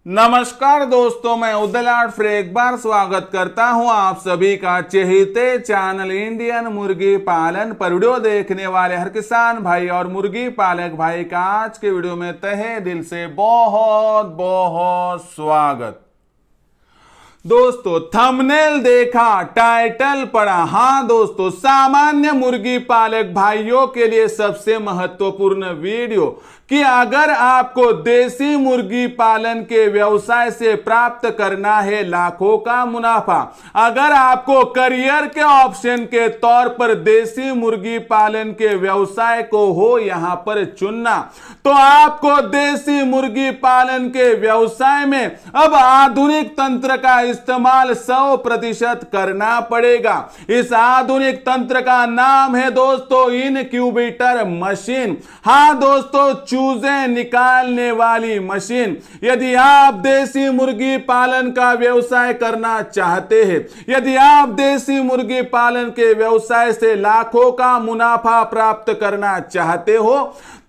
नमस्कार दोस्तों, मैं उदयलाल फिर एक बार स्वागत करता हूं आप सभी का चहेते चैनल इंडियन मुर्गी पालन पर वीडियो देखने वाले हर किसान भाई और मुर्गी पालक भाई का आज के वीडियो में तहे दिल से बहुत बहुत स्वागत। दोस्तों थंबनेल देखा, टाइटल पढ़ा। हाँ दोस्तों, सामान्य मुर्गी पालक भाइयों के लिए सबसे महत्वपूर्ण वीडियो कि अगर आपको देसी मुर्गी पालन के व्यवसाय से प्राप्त करना है लाखों का मुनाफा, अगर आपको करियर के ऑप्शन के तौर पर देसी मुर्गी पालन के व्यवसाय को हो यहां पर चुनना, तो आपको देसी मुर्गी पालन के व्यवसाय में अब आधुनिक तंत्र का इस्तेमाल 100% करना पड़ेगा। इस आधुनिक तंत्र का नाम है दोस्तों इनक्यूबेटर मशीन। हाँ दोस्तों, चूजे निकालने वाली मशीन। यदि आप देसी मुर्गी पालन का व्यवसाय करना चाहते हैं, यदि आप देसी मुर्गी पालन के व्यवसाय से लाखों का मुनाफा प्राप्त करना चाहते हो,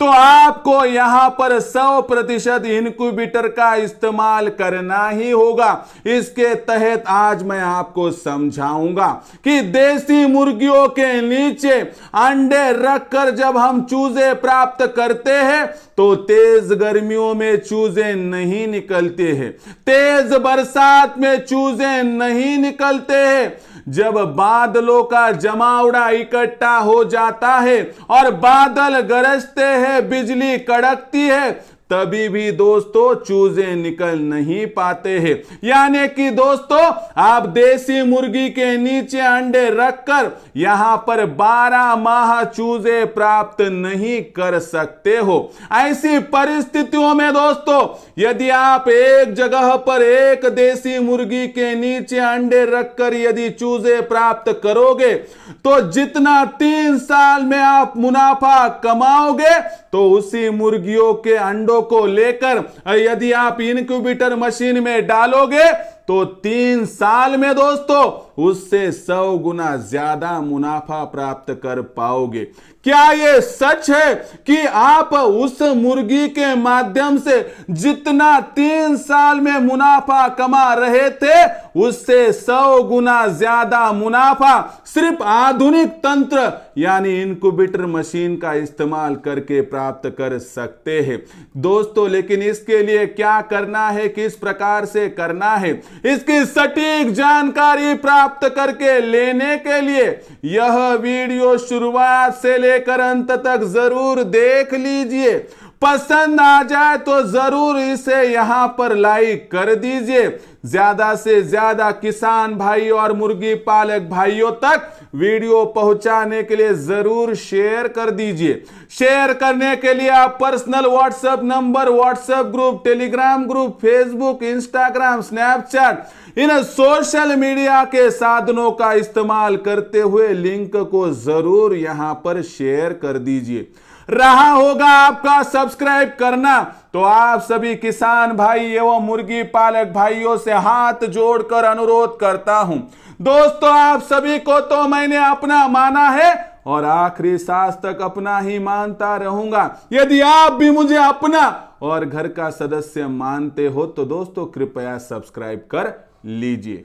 तो आपको यहां पर 100% इनक्यूबेटर का इस्तेमाल करना ही होगा। इसके तहत आज मैं आपको समझाऊंगा कि देसी मुर्गियों के नीचे अंडे रखकर जब हम चूजे प्राप्त करते हैं तो तेज गर्मियों में चूजे नहीं निकलते हैं, तेज बरसात में चूजे नहीं निकलते हैं। जब बादलों का जमावड़ा इकट्ठा हो जाता है और बादल गरजते हैं, बिजली कड़कती है, तभी भी दोस्तों चूजे निकल नहीं पाते हैं। यानी कि दोस्तों आप देसी मुर्गी के नीचे अंडे रखकर यहां पर 12 माह चूजे प्राप्त नहीं कर सकते हो। ऐसी परिस्थितियों में दोस्तों यदि आप एक जगह पर एक देसी मुर्गी के नीचे अंडे रखकर यदि चूजे प्राप्त करोगे, तो जितना 3 साल में आप मुनाफा कमाओगे, तो उसी मुर्गियों के अंडों को लेकर यदि आप इनक्यूबेटर मशीन में डालोगे तो 3 साल में दोस्तों उससे 100 गुना ज्यादा मुनाफा प्राप्त कर पाओगे। क्या यह सच है कि आप उस मुर्गी के माध्यम से जितना 3 साल में मुनाफा कमा रहे थे उससे 100 गुना ज्यादा मुनाफा सिर्फ आधुनिक तंत्र यानी इनक्यूबेटर मशीन का इस्तेमाल करके प्राप्त कर सकते हैं दोस्तों? लेकिन इसके लिए क्या करना है, किस प्रकार से करना है, इसकी सटीक जानकारी प्राप्त करके लेने के लिए यह वीडियो शुरुआत से लेकर अंत तक जरूर देख लीजिए। पसंद आ जाए तो जरूर इसे यहां पर लाइक कर दीजिए। ज्यादा से ज्यादा किसान भाई और मुर्गी पालक भाइयों तक वीडियो पहुंचाने के लिए जरूर शेयर कर दीजिए। शेयर करने के लिए आप personal WhatsApp number, WhatsApp group, Telegram group, Facebook, Instagram, Snapchat, इन सोशल मीडिया के साधनों का इस्तेमाल करते हुए लिंक को जरूर यहां पर शेयर कर दीजिए। रहा होगा आपका सब्सक्राइब करना, तो आप सभी किसान भाई एवं मुर्गी पालक भाइयों से हाथ जोड़कर अनुरोध करता हूं दोस्तों, आप सभी को तो मैंने अपना माना है और आखिरी सांस तक अपना ही मानता रहूंगा। यदि आप भी मुझे अपना और घर का सदस्य मानते हो तो दोस्तों कृपया सब्सक्राइब कर लीजिए।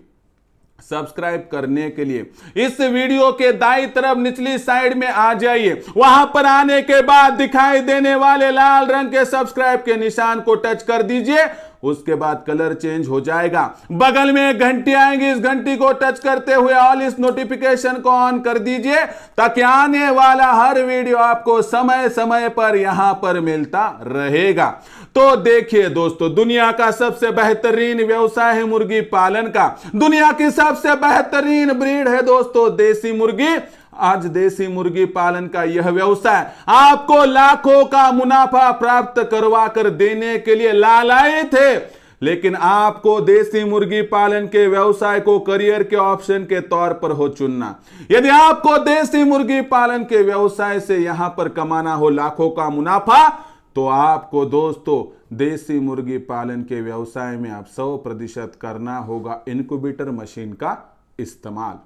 सब्सक्राइब करने के लिए इस वीडियो के दाईं तरफ निचली साइड में आ जाइए। वहां पर आने के बाद दिखाई देने वाले लाल रंग के सब्सक्राइब के निशान को टच कर दीजिए। उसके बाद कलर चेंज हो जाएगा। बगल में एक घंटी आएगी, इस घंटी को टच करते हुए ऑल इस नोटिफिकेशन को ऑन कर दीजिए ताकि आने वाला हर वीडियो आपको समय समय पर यहां पर मिलता रहेगा। तो देखिए दोस्तों, दुनिया का सबसे बेहतरीन व्यवसाय है मुर्गी पालन का। दुनिया की सबसे बेहतरीन ब्रीड है दोस्तों देसी मुर्गी। आज देसी मुर्गी पालन का यह व्यवसाय आपको लाखों का मुनाफा प्राप्त करवा कर देने के लिए लालायित है, लेकिन आपको देसी मुर्गी पालन के व्यवसाय को करियर के ऑप्शन के तौर पर हो चुनना। यदि आपको देसी मुर्गी पालन के व्यवसाय से यहां पर कमाना हो लाखों का मुनाफा, तो आपको दोस्तों देसी मुर्गी पालन के व्यवसाय में आप 100% करना होगा इनक्यूबेटर मशीन का इस्तेमाल।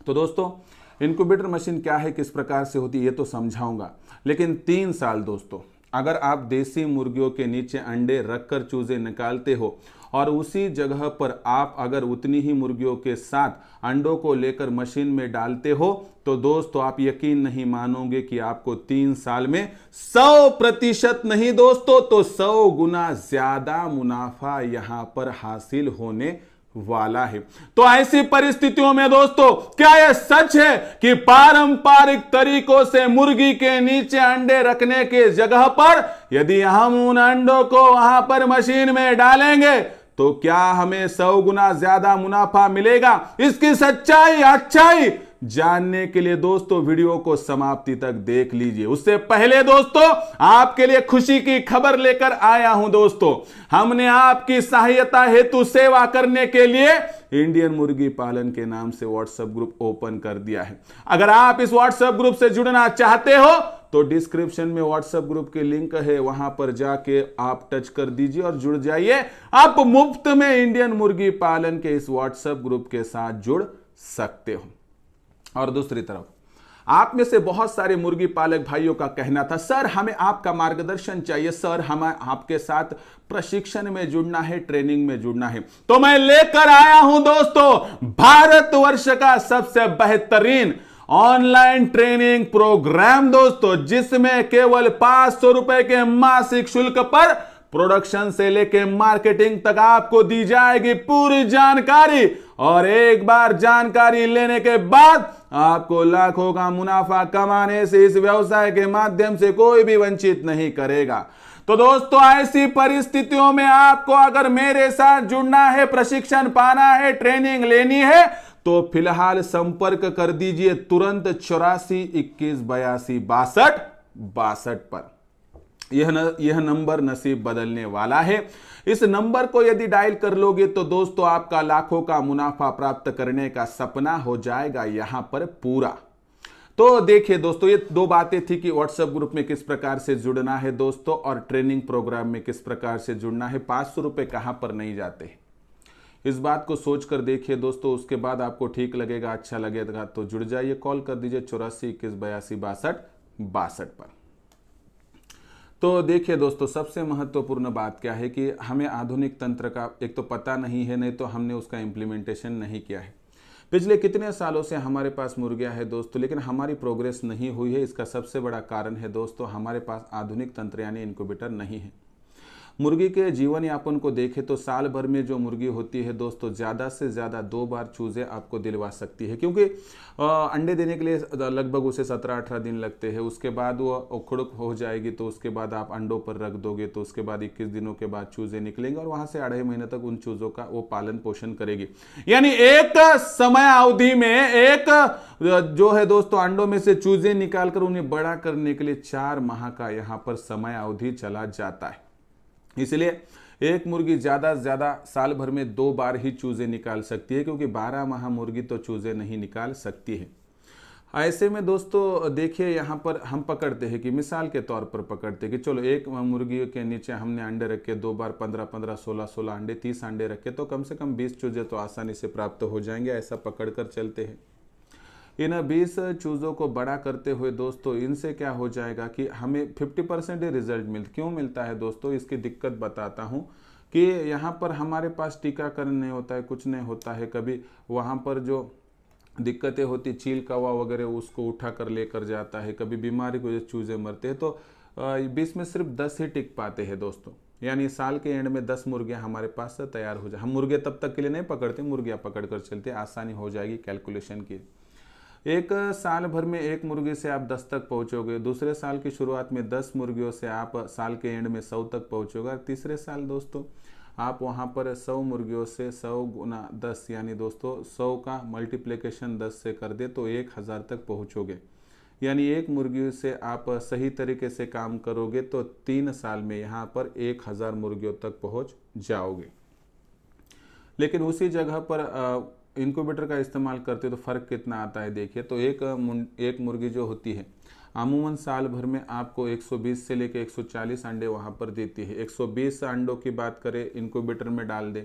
तो दोस्तों इनक्यूबेटर मशीन क्या है, किस प्रकार से होती है, ये तो समझाऊंगा, लेकिन 3 साल दोस्तों अगर आप देसी मुर्गियों के नीचे अंडे रखकर चूजे निकालते हो और उसी जगह पर आप अगर उतनी ही मुर्गियों के साथ अंडों को लेकर मशीन में डालते हो तो दोस्तों आप यकीन नहीं मानोगे कि आपको 3 साल में 100% नहीं दोस्तों तो 100 गुना ज्यादा मुनाफा यहां पर हासिल होने वाला है। तो ऐसी परिस्थितियों में दोस्तों क्या यह सच है कि पारंपरिक तरीकों से मुर्गी के नीचे अंडे रखने के जगह पर यदि हम उन अंडों को वहां पर मशीन में डालेंगे तो क्या हमें 100 गुना ज्यादा मुनाफा मिलेगा? इसकी सच्चाई अच्छाई जानने के लिए दोस्तों वीडियो को समाप्ति तक देख लीजिए। उससे पहले दोस्तों आपके लिए खुशी की खबर लेकर आया हूं दोस्तों। हमने आपकी सहायता हेतु सेवा करने के लिए इंडियन मुर्गी पालन के नाम से व्हाट्सएप ग्रुप ओपन कर दिया है। अगर आप इस व्हाट्सएप ग्रुप से जुड़ना चाहते हो तो डिस्क्रिप्शन में व्हाट्सएप ग्रुप की लिंक है, वहां पर जाके आप टच कर दीजिए और जुड़ जाइए। आप मुफ्त में इंडियन मुर्गी पालन के इस व्हाट्सएप ग्रुप के साथ जुड़ सकते हो। और दूसरी तरफ आप में से बहुत सारे मुर्गी पालक भाइयों का कहना था, सर हमें आपका मार्गदर्शन चाहिए, सर हमें आपके साथ प्रशिक्षण में जुड़ना है, ट्रेनिंग में जुड़ना है। तो मैं लेकर आया हूं दोस्तों भारतवर्ष का सबसे बेहतरीन ऑनलाइन ट्रेनिंग प्रोग्राम दोस्तों, जिसमें केवल 500 रुपए के मासिक शुल्क पर प्रोडक्शन से लेके मार्केटिंग तक आपको दी जाएगी पूरी जानकारी। और एक बार जानकारी लेने के बाद आपको लाखों का मुनाफा कमाने से इस व्यवसाय के माध्यम से कोई भी वंचित नहीं करेगा। तो दोस्तों ऐसी परिस्थितियों में आपको अगर मेरे साथ जुड़ना है, प्रशिक्षण पाना है, ट्रेनिंग लेनी है तो फिलहाल संपर्क कर दीजिए तुरंत 84 21 82 62 पर। यह नंबर नसीब बदलने वाला है। इस नंबर को यदि डायल कर लोगे तो दोस्तों आपका लाखों का मुनाफा प्राप्त करने का सपना हो जाएगा यहां पर पूरा। तो देखिए दोस्तों, ये 2 बातें थी कि व्हाट्सएप ग्रुप में किस प्रकार से जुड़ना है दोस्तों और ट्रेनिंग प्रोग्राम में किस प्रकार से जुड़ना है। 500 रुपए कहां पर नहीं जाते, इस बात को सोचकर देखिए दोस्तों। उसके बाद आपको ठीक लगेगा, अच्छा लगेगा तो जुड़ जाइए। कॉल कर दीजिए 84 21 82 62 पर। तो देखिए दोस्तों, सबसे महत्वपूर्ण बात क्या है कि हमें आधुनिक तंत्र का एक तो पता नहीं है, नहीं तो हमने उसका इम्प्लीमेंटेशन नहीं किया है। पिछले कितने सालों से हमारे पास मुर्गियां हैं दोस्तों, लेकिन हमारी प्रोग्रेस नहीं हुई है। इसका सबसे बड़ा कारण है दोस्तों हमारे पास आधुनिक तंत्र यानी इनक्यूबेटर नहीं है। मुर्गी के जीवन यापन को देखें तो साल भर में जो मुर्गी होती है दोस्तों, ज़्यादा से ज़्यादा 2 बार चूज़े आपको दिलवा सकती है, क्योंकि अंडे देने के लिए लगभग उसे 17-18 दिन लगते हैं। उसके बाद वो उखड़ हो जाएगी तो उसके बाद आप अंडों पर रख दोगे तो उसके बाद 21 दिनों के बाद चूज़े निकलेंगे और वहाँ से 2.5 महीने तक उन चूज़ों का वो पालन पोषण करेगी। यानी एक समय अवधि में एक जो है दोस्तों अंडों में से चूज़े निकालकर उन्हें बड़ा करने के लिए 4 माह का यहाँ पर समय अवधि चला जाता है। इसलिए एक मुर्गी ज़्यादा से ज़्यादा साल भर में 2 बार ही चूज़े निकाल सकती है, क्योंकि 12 माह मुर्गी तो चूज़े नहीं निकाल सकती है। ऐसे में दोस्तों देखिए यहाँ पर हम पकड़ते हैं कि मिसाल के तौर पर पकड़ते हैं कि चलो एक मुर्गी के नीचे हमने अंडे रखे 2 बार 15-15 16-16 अंडे 30 अंडे रखे तो कम से कम 20 चूज़े तो आसानी से प्राप्त हो जाएंगे। ऐसा पकड़ कर चलते हैं। इन 20 चूज़ों को बड़ा करते हुए दोस्तों इनसे क्या हो जाएगा कि हमें 50% ही रिजल्ट क्यों मिलता है दोस्तों, इसकी दिक्कत बताता हूँ कि यहाँ पर हमारे पास टीकाकरण नहीं होता है, कुछ नहीं होता है। कभी वहाँ पर जो दिक्कतें होती, चील कौवा वगैरह उसको उठा कर लेकर जाता है, कभी बीमारी को चूज़े मरते हैं, तो 20 में सिर्फ 10 ही टिक पाते हैं दोस्तों। यानी साल के एंड में 10 मुर्गियाँ हमारे पास से तैयार हो जाए। हम मुर्गे तब तक के लिए नहीं पकड़ते, मुर्गियाँ पकड़ कर चलते, आसानी हो जाएगी कैलकुलेशन की। एक साल भर में एक मुर्गी से आप 10 तक पहुंचोगे, दूसरे साल की शुरुआत में 10 मुर्गियों से आप साल के एंड में 100 तक पहुंचोगे, और तीसरे साल दोस्तों आप वहां पर 100 मुर्गियों से 100 गुना 10 यानी दोस्तों 100 का मल्टीप्लिकेशन 10 से कर दे तो 1000 तक पहुंचोगे। यानी एक मुर्गी से आप सही तरीके से काम करोगे तो 3 साल में यहाँ पर 1000 मुर्गियों तक पहुँच जाओगे। लेकिन उसी जगह पर इनक्यूबेटर का इस्तेमाल करते तो फ़र्क कितना आता है देखिए। तो एक मुर्गी जो होती है अमूमन साल भर में आपको 120 से लेकर 140 अंडे वहाँ पर देती है। 120 अंडों की बात करें इनक्यूबेटर में डाल दे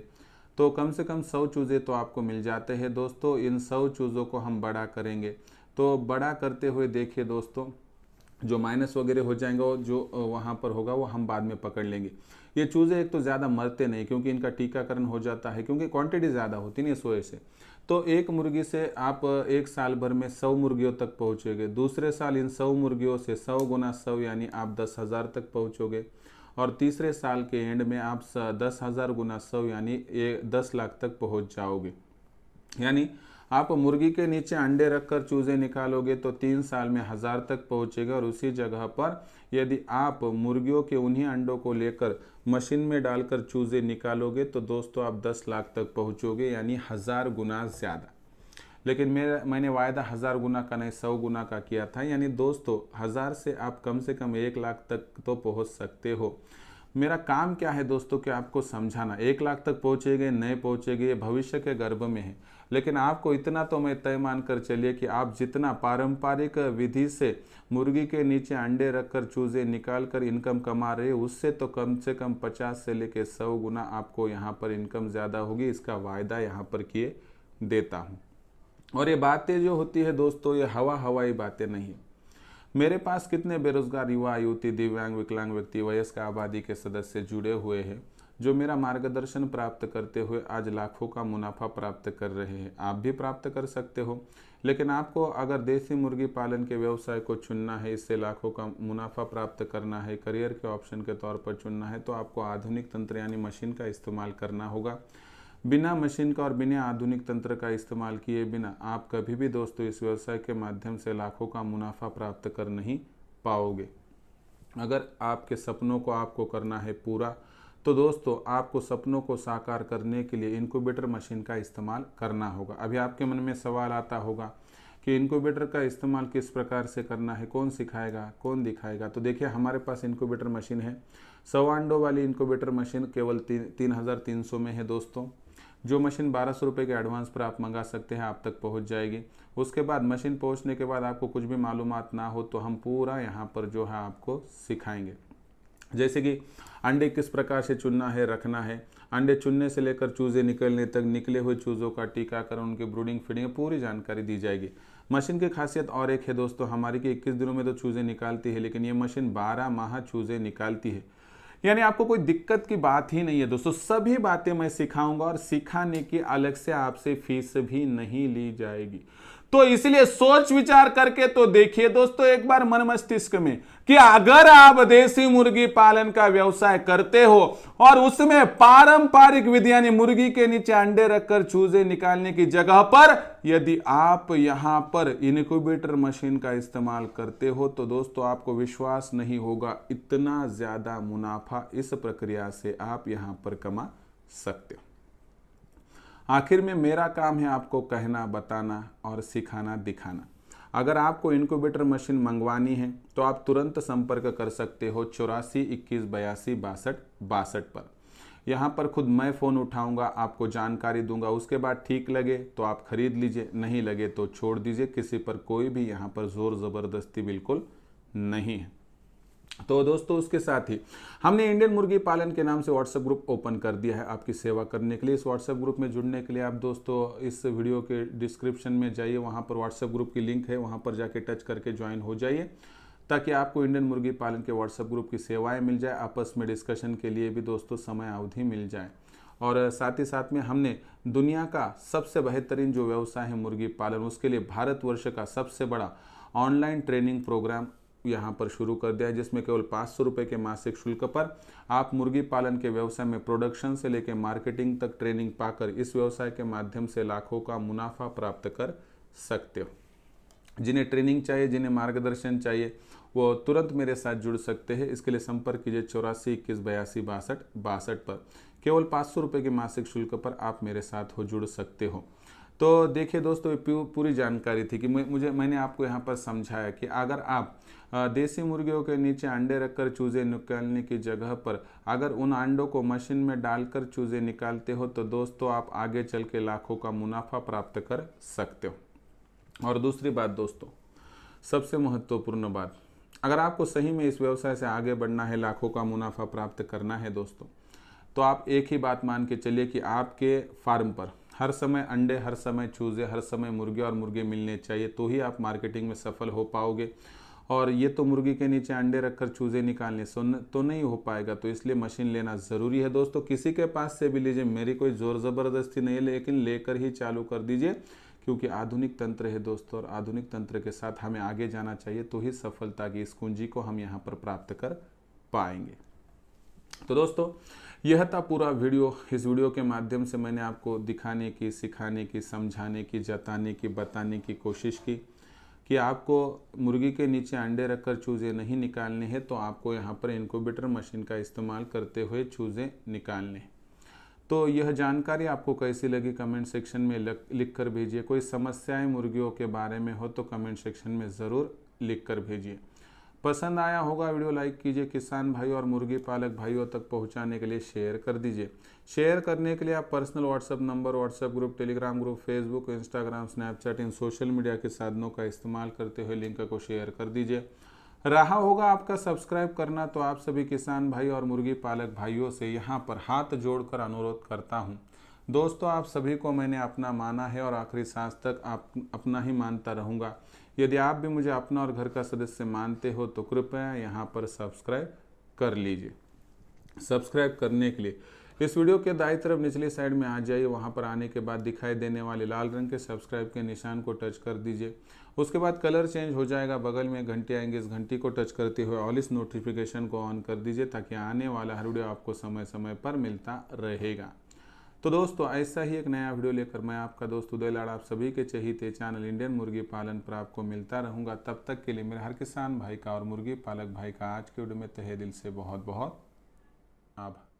तो कम से कम 100 चूज़े तो आपको मिल जाते हैं दोस्तों। इन 100 चूज़ों को हम बड़ा करेंगे तो बड़ा करते हुए देखिए दोस्तों जो माइनस वगैरह हो जाएंगे वो जो वहाँ पर होगा वो हम बाद में पकड़ लेंगे। ये चूज़े एक तो ज़्यादा मरते नहीं क्योंकि इनका टीकाकरण हो जाता है, क्योंकि क्वांटिटी ज़्यादा होती नहीं इस वजह से। तो एक मुर्गी से आप एक साल भर में 100 मुर्गियों तक पहुँचोगे, दूसरे साल इन 100 मुर्गियों से 100 गुना 100 यानी आप 10,000 तक पहुँचोगे, और तीसरे साल के एंड में आप 10,000 गुना 100 यानी 10 लाख तक पहुँच जाओगे। यानी आप मुर्गी के नीचे अंडे रखकर चूजे निकालोगे तो 3 साल में 1000 तक पहुँचेगा, और उसी जगह पर यदि आप मुर्गियों के उन्हीं अंडों को लेकर मशीन में डालकर चूजे निकालोगे तो दोस्तों आप 10 लाख तक पहुँचोगे, यानी 1000 गुना ज़्यादा। लेकिन मैंने वायदा 1000 गुना का नहीं 100 गुना का किया था, यानी दोस्तों 1000 से आप कम से कम 1 लाख तक तो पहुँच सकते हो। मेरा काम क्या है दोस्तों कि आपको समझाना। 1 लाख तक पहुँचेंगे नहीं पहुँचेंगे ये भविष्य के गर्भ में है, लेकिन आपको इतना तो मैं तय मान कर चलिए कि आप जितना पारंपरिक विधि से मुर्गी के नीचे अंडे रखकर चूजे निकाल कर इनकम कमा रहे हैं, उससे तो कम से कम 50 से लेकर 100 गुना आपको यहाँ पर इनकम ज़्यादा होगी। इसका वायदा यहाँ पर किए देता हूँ। और ये बातें जो होती है दोस्तों, ये हवाई बातें नहीं है। मेरे पास कितने बेरोजगार युवा युवती, दिव्यांग, विकलांग व्यक्ति, वयस्क आबादी के सदस्य जुड़े हुए हैं जो मेरा मार्गदर्शन प्राप्त करते हुए आज लाखों का मुनाफा प्राप्त कर रहे हैं। आप भी प्राप्त कर सकते हो, लेकिन आपको अगर देसी मुर्गी पालन के व्यवसाय को चुनना है, इससे लाखों का मुनाफा प्राप्त करना है, करियर के ऑप्शन के तौर पर चुनना है, तो आपको आधुनिक तंत्र यानी मशीन का इस्तेमाल करना होगा। बिना मशीन का और बिना आधुनिक तंत्र का इस्तेमाल किए बिना आप कभी भी दोस्तों इस व्यवसाय के माध्यम से लाखों का मुनाफा प्राप्त कर नहीं पाओगे। अगर आपके सपनों को आपको करना है पूरा, तो दोस्तों आपको सपनों को साकार करने के लिए इनक्यूबेटर मशीन का इस्तेमाल करना होगा। अभी आपके मन में सवाल आता होगा कि इनक्यूबेटर का इस्तेमाल किस प्रकार से करना है, कौन सिखाएगा, कौन दिखाएगा। तो देखिए हमारे पास इनक्यूबेटर मशीन है। 100 अंडों वाली इनक्यूबेटर मशीन केवल 3300 में है दोस्तों। जो मशीन 1200 रुपये के एडवांस पर आप मंगा सकते हैं, आप तक पहुंच जाएगी। उसके बाद मशीन पहुंचने के बाद आपको कुछ भी मालूमात ना हो तो हम पूरा यहाँ पर जो है आपको सिखाएंगे। जैसे कि अंडे किस प्रकार से चुनना है, रखना है, अंडे चुनने से लेकर चूजे निकलने तक, निकले हुए चूज़ों का टीकाकरण, उनकी ब्रूडिंग फीडिंग पूरी जानकारी दी जाएगी। मशीन की खासियत और एक है दोस्तों हमारी कि 21 दिनों में तो चूजे निकालती है, लेकिन ये मशीन 12 माह चूजे निकालती है। यानी आपको कोई दिक्कत की बात ही नहीं है दोस्तों। सभी बातें मैं सिखाऊंगा और सिखाने की अलग से आपसे फीस भी नहीं ली जाएगी। तो इसलिए सोच विचार करके तो देखिए दोस्तों एक बार मन मस्तिष्क में कि अगर आप देसी मुर्गी पालन का व्यवसाय करते हो और उसमें पारंपरिक विधि यानी मुर्गी के नीचे अंडे रखकर चूजे निकालने की जगह पर यदि आप यहां पर इनक्यूबेटर मशीन का इस्तेमाल करते हो तो दोस्तों आपको विश्वास नहीं होगा इतना ज्यादा मुनाफा इस प्रक्रिया से आप यहां पर कमा सकते हो। आखिर में मेरा काम है आपको कहना, बताना और सिखाना, दिखाना। अगर आपको इनक्यूबेटर मशीन मंगवानी है तो आप तुरंत संपर्क कर सकते हो 84 21 82 62 62 पर। यहाँ पर खुद मैं फ़ोन उठाऊंगा, आपको जानकारी दूंगा। उसके बाद ठीक लगे तो आप खरीद लीजिए, नहीं लगे तो छोड़ दीजिए। किसी पर कोई भी यहाँ पर ज़ोर ज़बरदस्ती बिल्कुल नहीं है। तो दोस्तों उसके साथ ही हमने इंडियन मुर्गी पालन के नाम से व्हाट्सएप ग्रुप ओपन कर दिया है आपकी सेवा करने के लिए। इस व्हाट्सएप ग्रुप में जुड़ने के लिए आप दोस्तों इस वीडियो के डिस्क्रिप्शन में जाइए, वहां पर व्हाट्सएप ग्रुप की लिंक है, वहां पर जाके टच करके ज्वाइन हो जाइए ताकि आपको इंडियन मुर्गी पालन के व्हाट्सएप ग्रुप की सेवाएं मिल जाए। आपस में डिस्कशन के लिए भी दोस्तों समय अवधि मिल जाए। और साथ ही साथ में हमने दुनिया का सबसे बेहतरीन जो व्यवसाय है मुर्गी पालन, उसके लिए भारतवर्ष का सबसे बड़ा ऑनलाइन ट्रेनिंग प्रोग्राम यहाँ पर शुरू कर दिया है, जिसमें केवल 500 रुपये के मासिक शुल्क पर आप मुर्गी पालन के व्यवसाय में प्रोडक्शन से लेकर मार्केटिंग तक ट्रेनिंग पाकर इस व्यवसाय के माध्यम से लाखों का मुनाफा प्राप्त कर सकते हो। जिन्हें ट्रेनिंग चाहिए, जिन्हें मार्गदर्शन चाहिए, वो तुरंत मेरे साथ जुड़ सकते हैं। इसके लिए संपर्क कीजिए 84 21 82 62 62 पर। केवल 500 रुपये के मासिक शुल्क पर आप मेरे साथ जुड़ सकते हो। तो देखिए दोस्तों पूरी जानकारी थी कि मैंने आपको यहाँ पर समझाया कि अगर आप देसी मुर्गियों के नीचे अंडे रखकर चूजे निकालने की जगह पर अगर उन अंडों को मशीन में डालकर चूजे निकालते हो तो दोस्तों आप आगे चल के लाखों का मुनाफा प्राप्त कर सकते हो। और दूसरी बात दोस्तों, सबसे महत्वपूर्ण बात, अगर आपको सही में इस व्यवसाय से आगे बढ़ना है, लाखों का मुनाफा प्राप्त करना है दोस्तों, तो आप एक ही बात मान के चलिए कि आपके फार्म पर हर समय अंडे, हर समय चूजे, हर समय मुर्गे और मुर्गे मिलने चाहिए, तो ही आप मार्केटिंग में सफल हो पाओगे। और ये तो मुर्गी के नीचे अंडे रखकर चूजे निकालने तो नहीं हो पाएगा, तो इसलिए मशीन लेना ज़रूरी है दोस्तों। किसी के पास से भी लीजिए, मेरी कोई ज़ोर ज़बरदस्ती नहीं है, लेकिन लेकर ही चालू कर दीजिए, क्योंकि आधुनिक तंत्र है दोस्तों, और आधुनिक तंत्र के साथ हमें आगे जाना चाहिए, तो ही सफलता की इस कुंजी को हम यहाँ पर प्राप्त कर पाएंगे। तो दोस्तों यह था पूरा वीडियो। इस वीडियो के माध्यम से मैंने आपको दिखाने की, सिखाने की, समझाने की, जताने की, बताने की कोशिश की कि आपको मुर्गी के नीचे अंडे रखकर चूज़े नहीं निकालने हैं, तो आपको यहाँ पर इनक्यूबेटर मशीन का इस्तेमाल करते हुए चूज़े निकालने। तो यह जानकारी आपको कैसी लगी कमेंट सेक्शन में लिख कर भेजिए। कोई समस्याएं मुर्गियों के बारे में हो तो कमेंट सेक्शन में ज़रूर लिख कर भेजिए। पसंद आया होगा वीडियो लाइक कीजिए, किसान भाई और मुर्गी पालक भाइयों तक पहुंचाने के लिए शेयर कर दीजिए। शेयर करने के लिए आप personal WhatsApp number, WhatsApp group, Telegram group, Facebook, Instagram, Snapchat, इन सोशल मीडिया के साधनों का इस्तेमाल करते हुए लिंक को शेयर कर दीजिए। रहा होगा आपका सब्सक्राइब करना, तो आप सभी किसान भाई और मुर्गी पालक भाइयों से यहाँ पर हाथ जोड़कर अनुरोध करता हूँ दोस्तों, आप सभी को मैंने अपना माना है और आखिरी सांस तक अपना ही मानता रहूँगा। यदि आप भी मुझे अपना और घर का सदस्य मानते हो तो कृपया यहाँ पर सब्सक्राइब कर लीजिए। सब्सक्राइब करने के लिए इस वीडियो के दाईं तरफ निचली साइड में आ जाइए, वहाँ पर आने के बाद दिखाई देने वाले लाल रंग के सब्सक्राइब के निशान को टच कर दीजिए। उसके बाद कलर चेंज हो जाएगा, बगल में घंटी आएंगे, इस घंटी को टच करते हुए ऑल इस नोटिफिकेशन को ऑन कर दीजिए, ताकि आने वाला हर वीडियो आपको समय समय पर मिलता रहेगा। तो दोस्तों ऐसा ही एक नया वीडियो लेकर मैं आपका दोस्त उदय लाड़ आप सभी के चहीते चैनल इंडियन मुर्गी पालन पर आपको मिलता रहूँगा। तब तक के लिए मेरे हर किसान भाई का और मुर्गी पालक भाई का आज के वीडियो में तहे दिल से बहुत बहुत आभार।